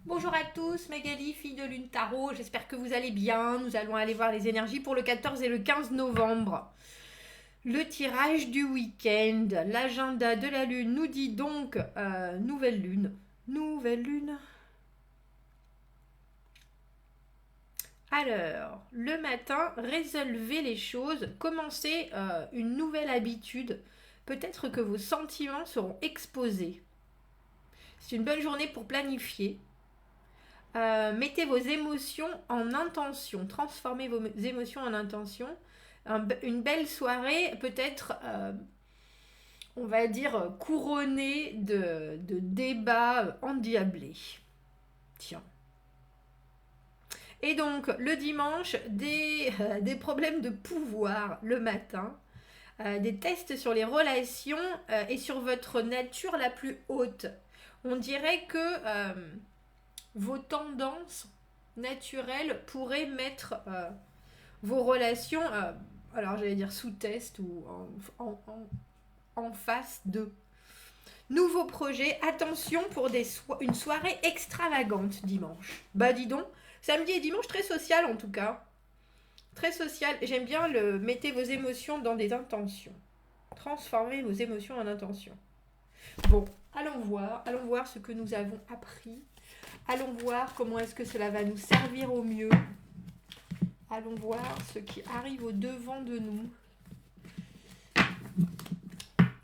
Bonjour à tous, Magali, fille de Lune Tarot, j'espère que vous allez bien. Nous allons aller voir les énergies pour le 14 et le 15 novembre. Le tirage du week-end, l'agenda de la Lune nous dit donc nouvelle Lune. Nouvelle Lune. Alors, le matin, résolvez les choses, commencez une nouvelle habitude. Peut-être que vos sentiments seront exposés. C'est une bonne journée pour planifier. Mettez vos émotions en intention, transformez vos émotions en intention. Une belle soirée, peut-être, on va dire, couronnée de débats endiablés. Tiens. Et donc, le dimanche, des problèmes de pouvoir le matin, des tests sur les relations et sur votre nature la plus haute. On dirait que vos tendances naturelles pourraient mettre vos relations, alors j'allais dire sous test ou en face de. Nouveau projet, attention pour une soirée extravagante dimanche. Bah dis donc, samedi et dimanche très social en tout cas. Très social, j'aime bien le mettez vos émotions dans des intentions. Transformez vos émotions en intentions. Bon, allons voir ce que nous avons appris. Allons voir comment est-ce que cela va nous servir au mieux. Allons voir ce qui arrive au devant de nous.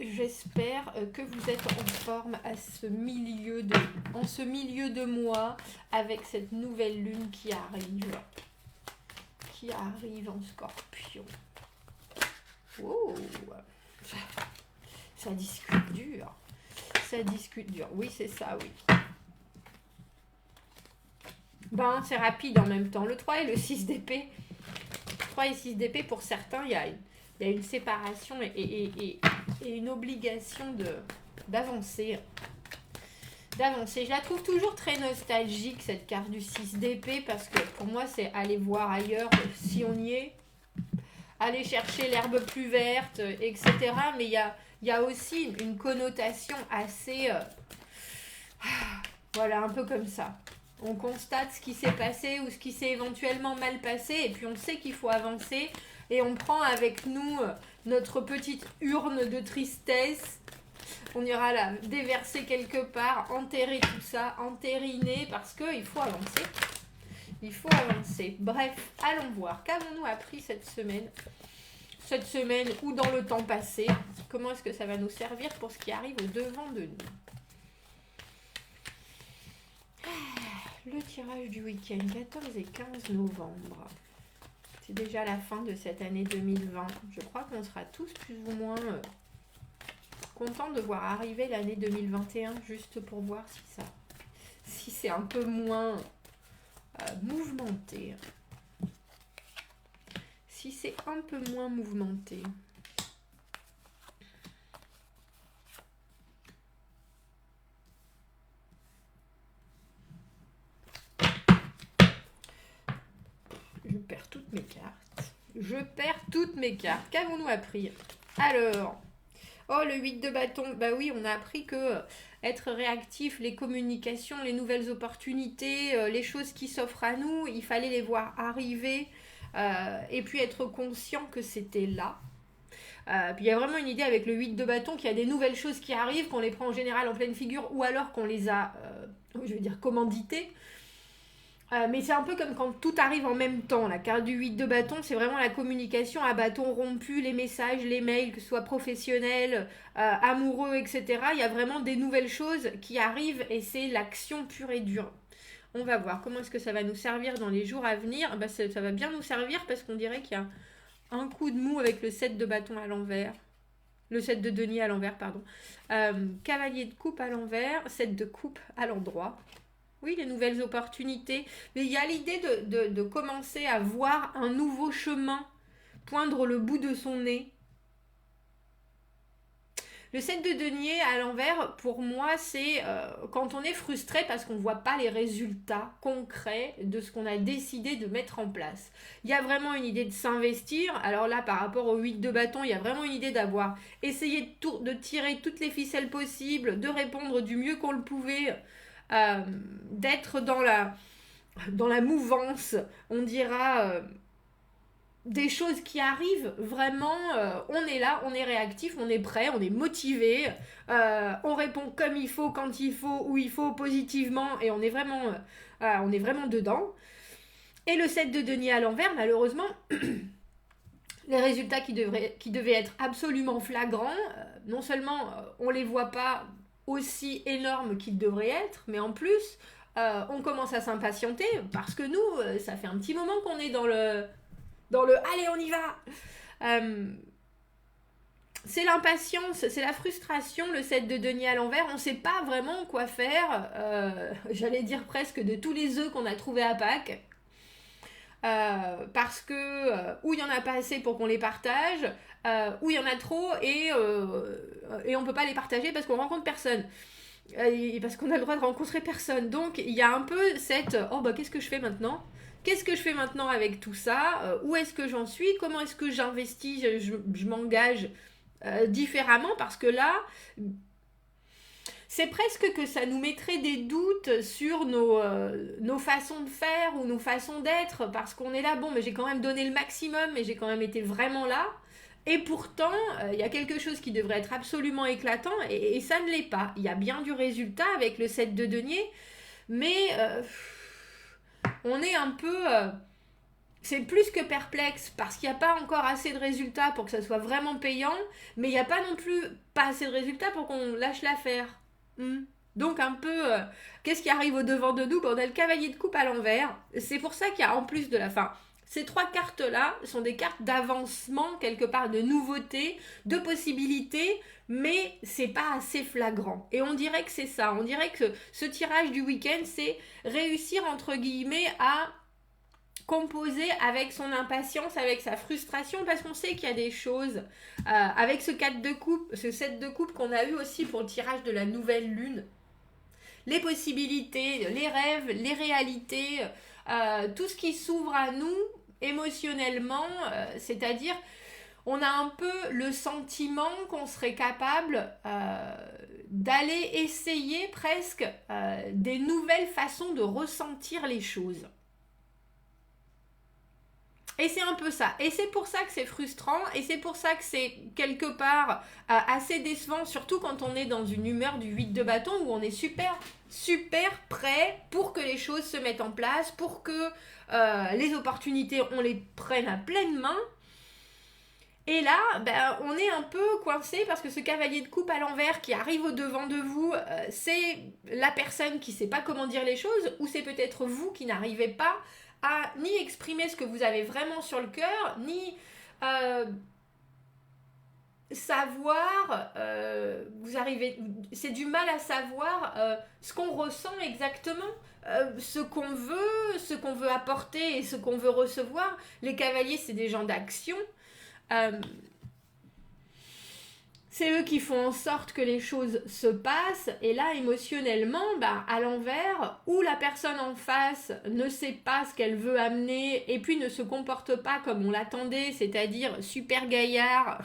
J'espère que vous êtes en forme en ce milieu de mois avec cette nouvelle lune qui arrive en Scorpion. Oh, ça discute dur. Oui, c'est ça, oui. Ben, c'est rapide en même temps. Le 3 et le 6 d'épée. 3 et 6 d'épée, pour certains, il y a une séparation et une obligation d'avancer. Je la trouve toujours très nostalgique, cette carte du 6 d'épée, parce que pour moi, c'est aller voir ailleurs si on y est. Aller chercher l'herbe plus verte, etc. Mais il y a aussi une connotation assez... voilà, un peu comme ça. On constate ce qui s'est passé ou ce qui s'est éventuellement mal passé et puis on sait qu'il faut avancer et on prend avec nous notre petite urne de tristesse. On ira la déverser quelque part, enterrer tout ça, entériner parce qu'il faut avancer. Il faut avancer. Bref, allons voir. Qu'avons-nous appris cette semaine ou dans le temps passé? Comment est-ce que ça va nous servir pour ce qui arrive au devant de nous? Le tirage du week-end 14 et 15 novembre. C'est déjà la fin de cette année 2020. Je crois qu'on sera tous plus ou moins contents de voir arriver l'année 2021 juste pour voir si c'est un peu moins mouvementé. Si c'est un peu moins mouvementé. Je perds toutes mes cartes. Qu'avons-nous appris? Alors, le 8 de bâton. Bah oui, on a appris que être réactif, les communications, les nouvelles opportunités, les choses qui s'offrent à nous, il fallait les voir arriver et puis être conscient que c'était là. Puis il y a vraiment une idée avec le 8 de bâton qu'il y a des nouvelles choses qui arrivent, qu'on les prend en général en pleine figure ou alors qu'on les a, commanditées. Mais c'est un peu comme quand tout arrive en même temps. La carte du 8 de bâton, c'est vraiment la communication à bâton rompu, les messages, les mails, que ce soit professionnels, amoureux, etc. Il y a vraiment des nouvelles choses qui arrivent et c'est l'action pure et dure. On va voir comment est-ce que ça va nous servir dans les jours à venir. Ça va bien nous servir parce qu'on dirait qu'il y a un coup de mou avec le 7 de bâton à l'envers. Le 7 de denier à l'envers, pardon. Cavalier de coupe à l'envers, 7 de coupe à l'endroit. Oui, les nouvelles opportunités. Mais il y a l'idée de commencer à voir un nouveau chemin, poindre le bout de son nez. Le 7 de denier à l'envers, pour moi, c'est quand on est frustré parce qu'on ne voit pas les résultats concrets de ce qu'on a décidé de mettre en place. Il y a vraiment une idée de s'investir. Alors là, par rapport au 8 de bâton, il y a vraiment une idée d'avoir essayé de tirer toutes les ficelles possibles, de répondre du mieux qu'on le pouvait d'être dans la mouvance, on dira, des choses qui arrivent, vraiment, on est là, on est réactif, on est prêt, on est motivé, on répond comme il faut, quand il faut, où il faut, positivement, et on est vraiment dedans. Et le 7 de denier à l'envers, malheureusement, les résultats qui devaient être absolument flagrants, non seulement on ne les voit pas aussi énormes qu'ils devraient être, mais en plus, on commence à s'impatienter, parce que nous, ça fait un petit moment qu'on est dans le allez, on y va. C'est l'impatience, c'est la frustration, le 7 de denier à l'envers. On ne sait pas vraiment quoi faire. J'allais dire presque de tous les œufs qu'on a trouvés à Pâques. Parce que ou il n'y en a pas assez pour qu'on les partage, ou il y en a trop et on ne peut pas les partager parce qu'on rencontre personne. Parce qu'on a le droit de rencontrer personne. Donc il y a un peu cette oh bah qu'est-ce que je fais maintenant ? Qu'est-ce que je fais maintenant avec tout ça ? Où est-ce que j'en suis ? Comment est-ce que j'investis ? Je m'engage différemment parce que là, c'est presque que ça nous mettrait des doutes sur nos façons de faire ou nos façons d'être parce qu'on est là, bon, mais j'ai quand même donné le maximum, mais j'ai quand même été vraiment là. Et pourtant, il y a quelque chose qui devrait être absolument éclatant et ça ne l'est pas. Il y a bien du résultat avec le 7 de denier, mais on est un peu... c'est plus que perplexe parce qu'il n'y a pas encore assez de résultats pour que ça soit vraiment payant, mais il n'y a pas non plus pas assez de résultats pour qu'on lâche l'affaire. Donc un peu, qu'est-ce qui arrive au devant de nous ? On a le cavalier de coupe à l'envers. C'est pour ça qu'il y a en plus de la fin. Ces trois cartes-là sont des cartes d'avancement, quelque part de nouveauté, de possibilités, mais c'est pas assez flagrant. Et on dirait que c'est ça. On dirait que ce tirage du week-end, c'est réussir, entre guillemets, à composer avec son impatience, avec sa frustration, parce qu'on sait qu'il y a des choses, avec ce 4 de coupe, ce 7 de coupe qu'on a eu aussi pour le tirage de la nouvelle lune, les possibilités, les rêves, les réalités, tout ce qui s'ouvre à nous émotionnellement, c'est-à-dire on a un peu le sentiment qu'on serait capable d'aller essayer presque des nouvelles façons de ressentir les choses. Et c'est un peu ça. Et c'est pour ça que c'est frustrant. Et c'est pour ça que c'est quelque part assez décevant. Surtout quand on est dans une humeur du 8 de bâton où on est super, super prêt pour que les choses se mettent en place. Pour que les opportunités, on les prenne à pleine main. Et là, on est un peu coincé parce que ce cavalier de coupe à l'envers qui arrive au devant de vous, c'est la personne qui ne sait pas comment dire les choses. Ou c'est peut-être vous qui n'arrivez pas à ni exprimer ce que vous avez vraiment sur le cœur, ni savoir, c'est du mal à savoir ce qu'on ressent exactement, ce qu'on veut apporter et ce qu'on veut recevoir. Les cavaliers, c'est des gens d'action. C'est eux qui font en sorte que les choses se passent. Et là, émotionnellement, à l'envers, où la personne en face ne sait pas ce qu'elle veut amener et puis ne se comporte pas comme on l'attendait, c'est-à-dire super gaillard,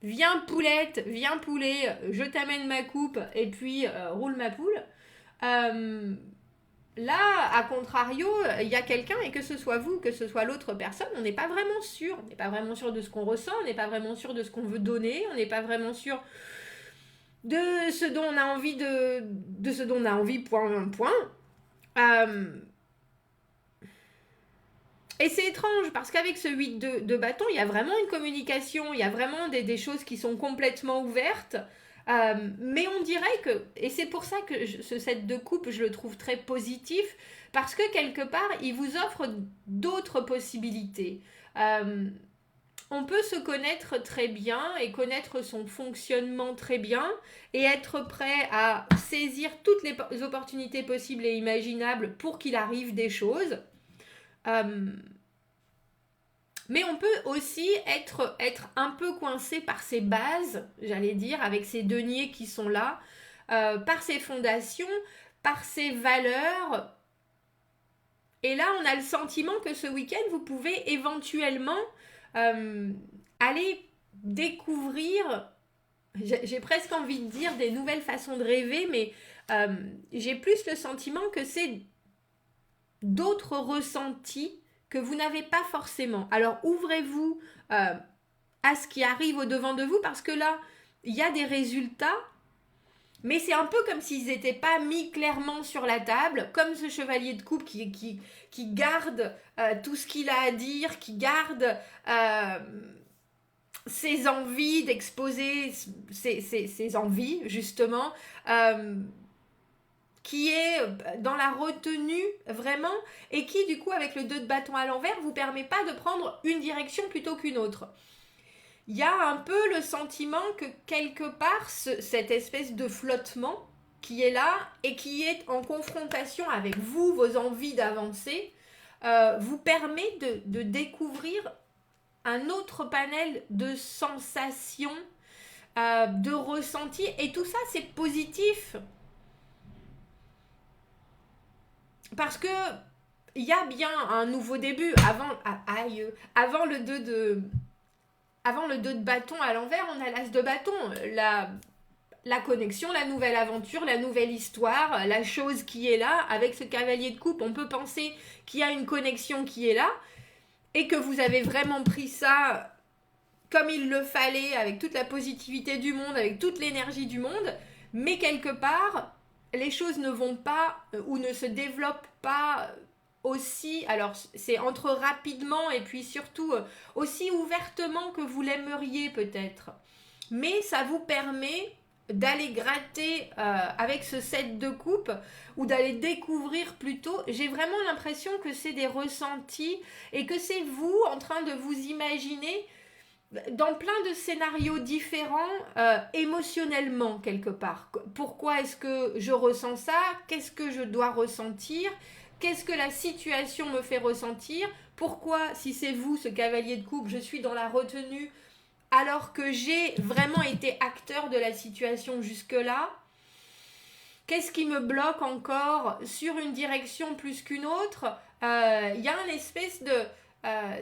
viens poulette, viens poulet, je t'amène ma coupe et puis roule ma poule. Là, à contrario, il y a quelqu'un, et que ce soit vous, que ce soit l'autre personne, on n'est pas vraiment sûr. On n'est pas vraiment sûr de ce qu'on ressent, on n'est pas vraiment sûr de ce qu'on veut donner, on n'est pas vraiment sûr de ce dont on a envie, de ce dont on a envie, point. Et c'est étrange, parce qu'avec ce 8 de bâton, il y a vraiment une communication, il y a vraiment des choses qui sont complètement ouvertes. Mais on dirait que, et c'est pour ça que ce 7 de coupe, je le trouve très positif, parce que quelque part, il vous offre d'autres possibilités. On peut se connaître très bien et connaître son fonctionnement très bien et être prêt à saisir toutes les opportunités possibles et imaginables pour qu'il arrive des choses. Mais on peut aussi être un peu coincé par ses bases, j'allais dire, avec ses deniers qui sont là, par ses fondations, par ses valeurs. Et là, on a le sentiment que ce week-end, vous pouvez éventuellement aller découvrir, j'ai presque envie de dire, des nouvelles façons de rêver, mais j'ai plus le sentiment que c'est d'autres ressentis que vous n'avez pas forcément. Alors ouvrez-vous à ce qui arrive au-devant de vous, parce que là, il y a des résultats, mais c'est un peu comme s'ils n'étaient pas mis clairement sur la table, comme ce chevalier de coupe qui garde tout ce qu'il a à dire, qui garde ses envies, d'exposer ses envies, justement, qui est dans la retenue, vraiment, et qui, du coup, avec le 2 de bâton à l'envers, vous permet pas de prendre une direction plutôt qu'une autre. Il y a un peu le sentiment que quelque part, cette espèce de flottement qui est là et qui est en confrontation avec vous, vos envies d'avancer, vous permet de découvrir un autre panel de sensations, de ressentis, et tout ça, c'est positif. Parce que il y a bien un nouveau début. Avant le 2 de... Avant le 2 de bâton à l'envers, on a l'as de bâton. La connexion, la nouvelle aventure, la nouvelle histoire, la chose qui est là. Avec ce cavalier de coupe, on peut penser qu'il y a une connexion qui est là et que vous avez vraiment pris ça comme il le fallait, avec toute la positivité du monde, avec toute l'énergie du monde. Mais quelque part, les choses ne vont pas ou ne se développent pas aussi, alors c'est entre rapidement et puis surtout aussi ouvertement que vous l'aimeriez peut-être. Mais ça vous permet d'aller gratter avec ce set de coupe, ou d'aller découvrir plutôt. J'ai vraiment l'impression que c'est des ressentis et que c'est vous en train de vous imaginer dans plein de scénarios différents, émotionnellement quelque part. Pourquoi est-ce que je ressens ça? Qu'est-ce que je dois ressentir? Qu'est-ce que la situation me fait ressentir? Pourquoi, si c'est vous, ce cavalier de coupe, je suis dans la retenue alors que j'ai vraiment été acteur de la situation jusque-là? Qu'est-ce qui me bloque encore sur une direction plus qu'une autre? Il y a une espèce de...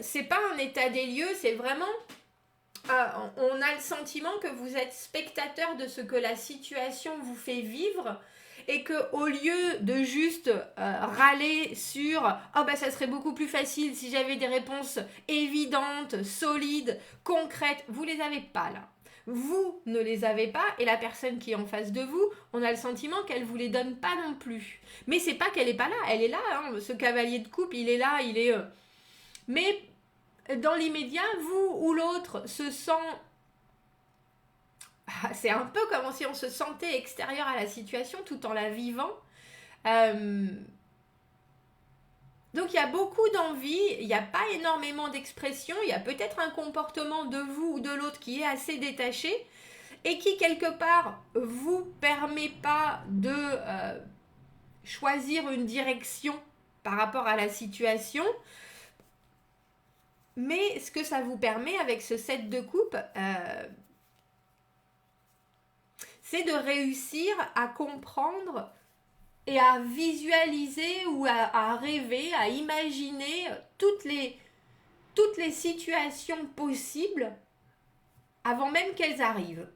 c'est pas un état des lieux, c'est vraiment... on a le sentiment que vous êtes spectateur de ce que la situation vous fait vivre, et que au lieu de juste râler sur oh bah ça serait beaucoup plus facile si j'avais des réponses évidentes, solides, concrètes, vous les avez pas là. Vous ne les avez pas, et la personne qui est en face de vous, on a le sentiment qu'elle vous les donne pas non plus. Mais c'est pas qu'elle est pas là, elle est là, hein. Ce cavalier de coupe, il est là, il est... Mais dans l'immédiat, vous ou l'autre se sent... C'est un peu comme si on se sentait extérieur à la situation tout en la vivant. Donc il y a beaucoup d'envie, il n'y a pas énormément d'expression, il y a peut-être un comportement de vous ou de l'autre qui est assez détaché et qui quelque part vous permet pas de choisir une direction par rapport à la situation. Mais ce que ça vous permet avec ce set de coupe, c'est de réussir à comprendre et à visualiser ou à rêver, à imaginer toutes les situations possibles avant même qu'elles arrivent.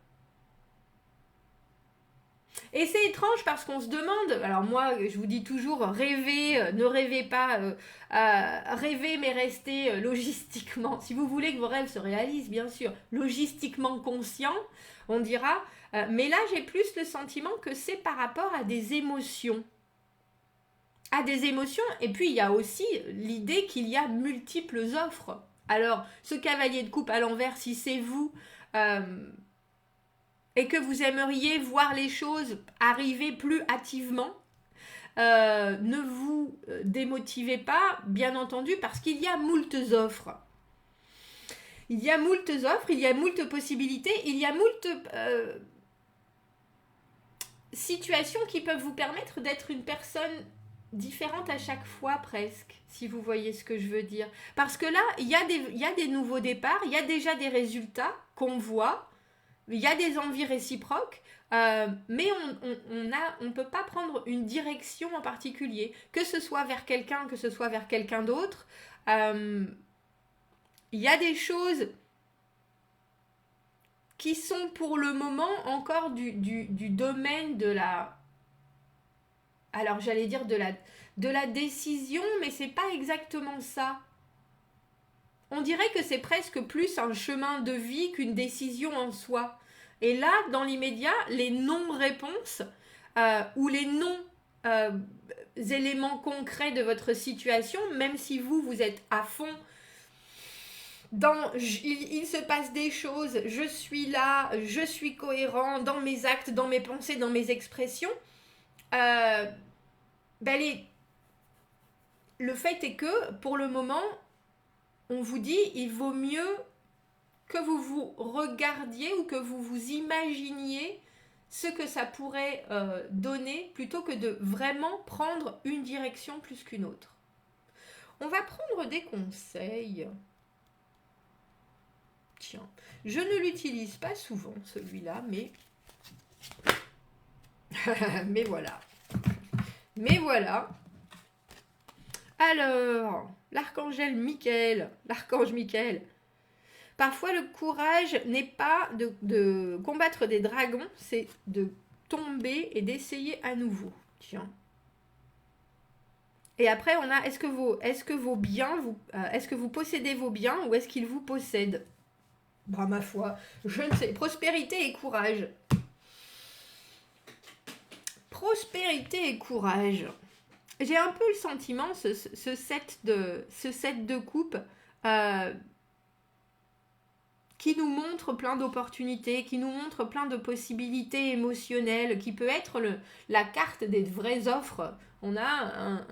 Et c'est étrange parce qu'on se demande, alors moi je vous dis toujours rêvez, ne rêvez pas, rêvez mais restez logistiquement, si vous voulez que vos rêves se réalisent bien sûr, logistiquement conscients, on dira, mais là j'ai plus le sentiment que c'est par rapport à des émotions. À des émotions, et puis il y a aussi l'idée qu'il y a multiples offres. Alors ce cavalier de coupe à l'envers, si c'est vous... et que vous aimeriez voir les choses arriver plus hâtivement, ne vous démotivez pas, bien entendu, parce qu'il y a moultes offres. Il y a moultes offres, il y a moultes possibilités, il y a moultes situations qui peuvent vous permettre d'être une personne différente à chaque fois presque, si vous voyez ce que je veux dire. Parce que là, il y a des nouveaux départs, il y a déjà des résultats qu'on voit, il y a des envies réciproques, mais on ne peut pas prendre une direction en particulier, que ce soit vers quelqu'un, que ce soit vers quelqu'un d'autre. Il y a des choses qui sont pour le moment encore du domaine de la alors j'allais dire de la décision, mais c'est pas exactement ça. On dirait que c'est presque plus un chemin de vie qu'une décision en soi. Et là, dans l'immédiat, les non-réponses ou les non-éléments concrets de votre situation, même si vous êtes à fond il se passe des choses, je suis là, je suis cohérent dans mes actes, dans mes pensées, dans mes expressions, le fait est que, pour le moment, on vous dit, il vaut mieux que vous vous regardiez ou que vous vous imaginiez ce que ça pourrait donner plutôt que de vraiment prendre une direction plus qu'une autre. On va prendre des conseils. Tiens, je ne l'utilise pas souvent celui-là, mais mais voilà. Mais voilà. Alors, l'archange Michael. Parfois, le courage n'est pas de combattre des dragons, c'est de tomber et d'essayer à nouveau. Tiens. Et après, on a est-ce que vos biens, est-ce que vous possédez vos biens ou est-ce qu'ils vous possèdent? Bah, ma foi, je ne sais. Prospérité et courage. Prospérité et courage. J'ai un peu le sentiment, ce set de coupe, qui nous montre plein d'opportunités, qui nous montre plein de possibilités émotionnelles, qui peut être la carte des vraies offres. On a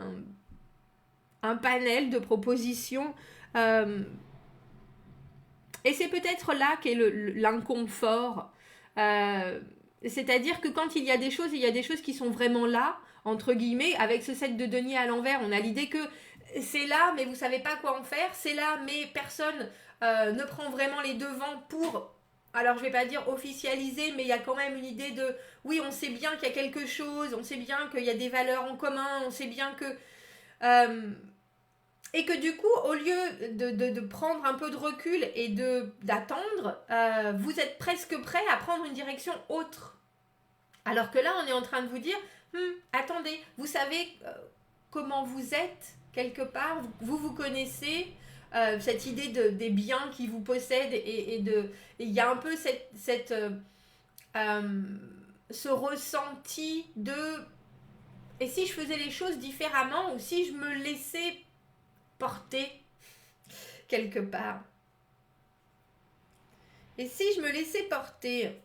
un panel de propositions. Et c'est peut-être là qu'est l'inconfort. C'est-à-dire que quand il y a des choses qui sont vraiment là, entre guillemets, avec ce set de deniers à l'envers, on a l'idée que c'est là, mais vous savez pas quoi en faire, c'est là, mais personne ne prend vraiment les devants pour, alors je vais pas dire officialiser, mais il y a quand même une idée de, oui, on sait bien qu'il y a quelque chose, on sait bien qu'il y a des valeurs en commun, on sait bien que... et que du coup, au lieu de prendre un peu de recul et d'attendre, vous êtes presque prêt à prendre une direction autre. Alors que là, on est en train de vous dire, attendez, vous savez comment vous êtes quelque part, vous connaissez cette idée des biens qui vous possèdent et il y a un peu ce ressenti de et si je faisais les choses différemment ou si je me laissais porter quelque part. Et si je me laissais porter,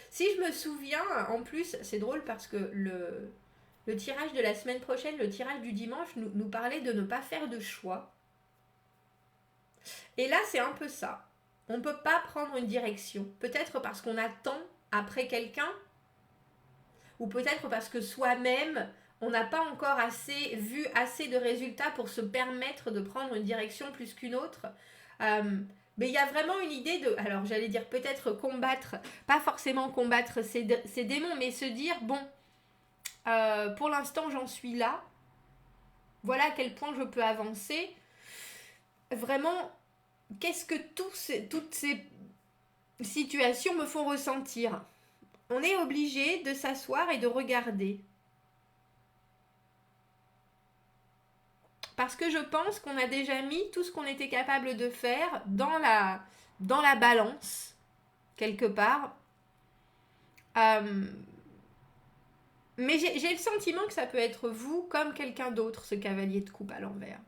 si je me souviens, en plus, c'est drôle parce que le tirage de la semaine prochaine, le tirage du dimanche, nous parlait de ne pas faire de choix. Et là, c'est un peu ça. On ne peut pas prendre une direction. Peut-être parce qu'on attend après quelqu'un, ou peut-être parce que soi-même, on n'a pas encore vu assez de résultats pour se permettre de prendre une direction plus qu'une autre. Mais il y a vraiment une idée de, alors j'allais dire peut-être combattre, pas forcément combattre ces démons, mais se dire, bon, pour l'instant j'en suis là, voilà à quel point je peux avancer. Vraiment, qu'est-ce que toutes ces situations me font ressentir? On est obligé de s'asseoir et de regarder. Parce que je pense qu'on a déjà mis tout ce qu'on était capable de faire dans la balance, quelque part. Mais j'ai le sentiment que ça peut être vous comme quelqu'un d'autre, ce cavalier de coupe à l'envers.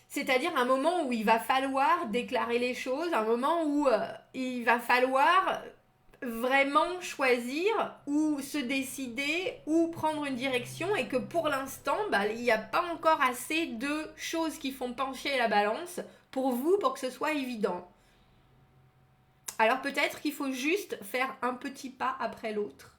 C'est-à-dire un moment où il va falloir déclarer les choses, un moment où il va falloir vraiment choisir ou se décider ou prendre une direction et que pour l'instant, il n'y a pas encore assez de choses qui font pencher la balance pour vous, pour que ce soit évident. Alors peut-être qu'il faut juste faire un petit pas après l'autre.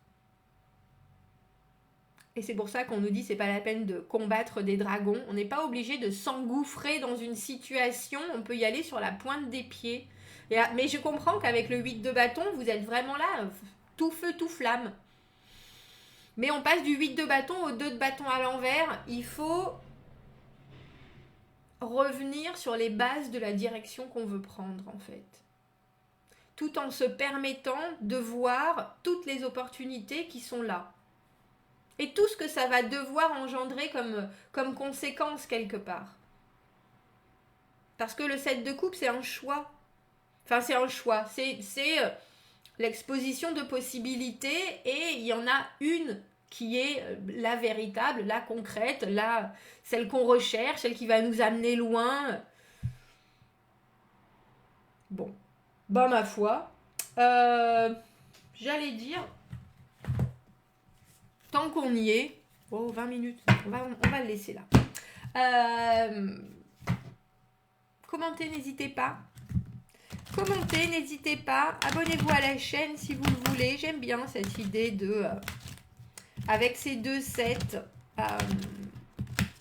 Et c'est pour ça qu'on nous dit c'est pas la peine de combattre des dragons. On n'est pas obligé de s'engouffrer dans une situation, on peut y aller sur la pointe des pieds. Mais je comprends qu'avec le 8 de bâton, vous êtes vraiment là, tout feu, tout flamme. Mais on passe du 8 de bâton au 2 de bâton à l'envers. Il faut revenir sur les bases de la direction qu'on veut prendre, en fait. tout en se permettant de voir toutes les opportunités qui sont là. Et tout ce que ça va devoir engendrer comme conséquence quelque part. Parce que le 7 de coupe, c'est un choix. Enfin, c'est un choix. C'est l'exposition de possibilités et il y en a une qui est la véritable, la concrète, celle qu'on recherche, celle qui va nous amener loin. Bon, ma foi, j'allais dire, tant qu'on y est, 20 minutes, on va le laisser là. Commentez, n'hésitez pas. Commentez, n'hésitez pas. Abonnez-vous à la chaîne si vous le voulez. J'aime bien cette idée avec ces deux sets,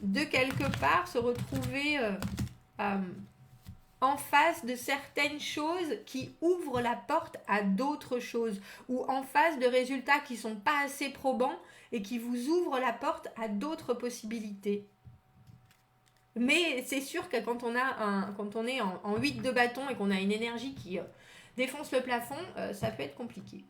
de quelque part se retrouver en face de certaines choses qui ouvrent la porte à d'autres choses, ou en face de résultats qui ne sont pas assez probants et qui vous ouvrent la porte à d'autres possibilités. Mais c'est sûr que quand on est en 8 de bâton et qu'on a une énergie qui défonce le plafond, ça peut être compliqué.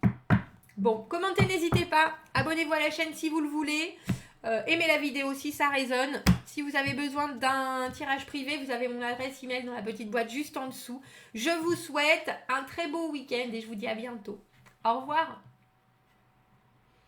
Bon, commentez, n'hésitez pas. Abonnez-vous à la chaîne si vous le voulez. Aimez la vidéo si ça résonne. Si vous avez besoin d'un tirage privé, vous avez mon adresse email dans la petite boîte juste en dessous. Je vous souhaite un très beau week-end et je vous dis à bientôt. Au revoir.